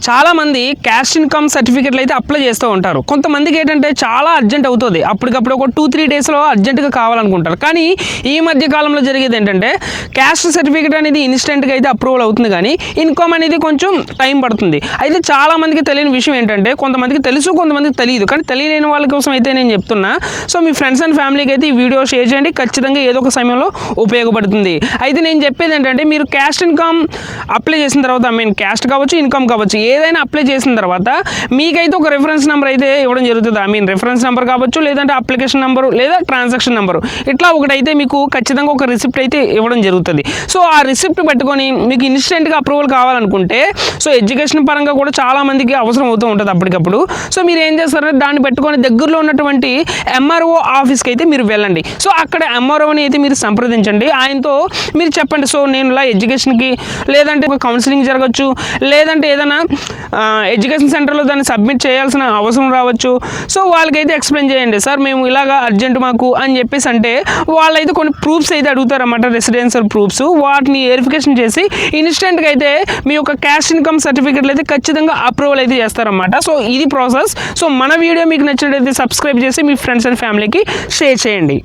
చాలామంది cash income సర్టిఫికెట్లు అయితే అప్లై చేస్తూ ఉంటారు. కొంతమందికి ఏంటంటే చాలా అర్జెంట్ అవుతుంది, అప్పటికప్పుడు ఒక 2-3 డేస్లో అర్జెంటుగా కావాలనుకుంటారు. కానీ ఈ మధ్య కాలంలో జరిగేది ఏంటంటే క్యాష్ సర్టిఫికెట్ అనేది ఇన్స్టెంట్గా అయితే అప్రూవల్ అవుతుంది, కానీ ఇన్కమ్ అనేది కొంచెం టైం పడుతుంది. అయితే చాలామందికి తెలియని విషయం ఏంటంటే, కొంతమందికి తెలుసు, కొంతమందికి తెలియదు. కానీ తెలియలేని వాళ్ళ కోసం అయితే నేను చెప్తున్నా. సో మీ ఫ్రెండ్స్ అండ్ ఫ్యామిలీకి అయితే ఈ వీడియో షేర్ చేయండి, ఖచ్చితంగా ఏదో ఒక సమయంలో ఉపయోగపడుతుంది. అయితే నేను చెప్పేది ఏంటంటే, మీరు క్యాష్ ఇన్కమ్ అప్లై చేసిన తర్వాత, క్యాస్ట్ కావచ్చు, ఇన్కమ్ కావచ్చు, ఏదైనా అప్లై చేసిన తర్వాత మీకైతే ఒక రెఫరెన్స్ నెంబర్ అయితే ఇవ్వడం జరుగుతుంది. రెఫరెన్స్ నెంబర్ కావచ్చు, లేదంటే అప్లికేషన్ నెంబరు, లేదా ట్రాన్సాక్షన్ నెంబరు, ఇట్లా ఒకటైతే మీకు ఖచ్చితంగా ఒక రిసిప్ట్ అయితే ఇవ్వడం జరుగుతుంది. సో ఆ రిసిప్ట్ పెట్టుకొని మీకు ఇన్స్టెంట్గా అప్రూవల్ కావాలనుకుంటే, సో ఎడ్యుకేషన్ పరంగా కూడా చాలా మందికి అవసరం అవుతూ ఉంటుంది అప్పటికప్పుడు. సో మీరు ఏం చేస్తారంటే, దాన్ని పెట్టుకొని దగ్గరలో ఉన్నటువంటి ఎంఆర్ఓ ఆఫీస్కి అయితే మీరు వెళ్ళండి. సో అక్కడ ఎంఆర్ఓని అయితే మీరు సంప్రదించండి. ఆయనతో మీరు చెప్పండి, సో నేను ఇలా ఎడ్యుకేషన్కి, లేదంటే ఒక కౌన్సిలింగ్ జరగచ్చు, లేదంటే ఏదైనా ఎడ్యుకేషన్ సెంటర్లో దాన్ని సబ్మిట్ చేయాల్సిన అవసరం రావచ్చు. సో వాళ్ళకైతే ఎక్స్ప్లెయిన్ చేయండి, సార్ మేము ఇలాగా అర్జెంట్ మాకు అని చెప్పేసి. అంటే వాళ్ళైతే కొన్ని ప్రూఫ్స్ అయితే అడుగుతారన్నమాట, రెసిడెన్షియల్ ప్రూఫ్స్. వాటిని వెరిఫికేషన్ చేసి ఇన్స్టెంట్గా అయితే మీ యొక్క క్యాష్ ఇన్కమ్ సర్టిఫికెట్లు అయితే ఖచ్చితంగా అప్రూవల్ అయితే చేస్తారన్నమాట. సో ఇది ప్రాసెస్. సో మన వీడియో మీకు నచ్చినట్లయితే సబ్స్క్రైబ్ చేసి మీ ఫ్రెండ్స్ అండ్ ఫ్యామిలీకి షేర్ చేయండి.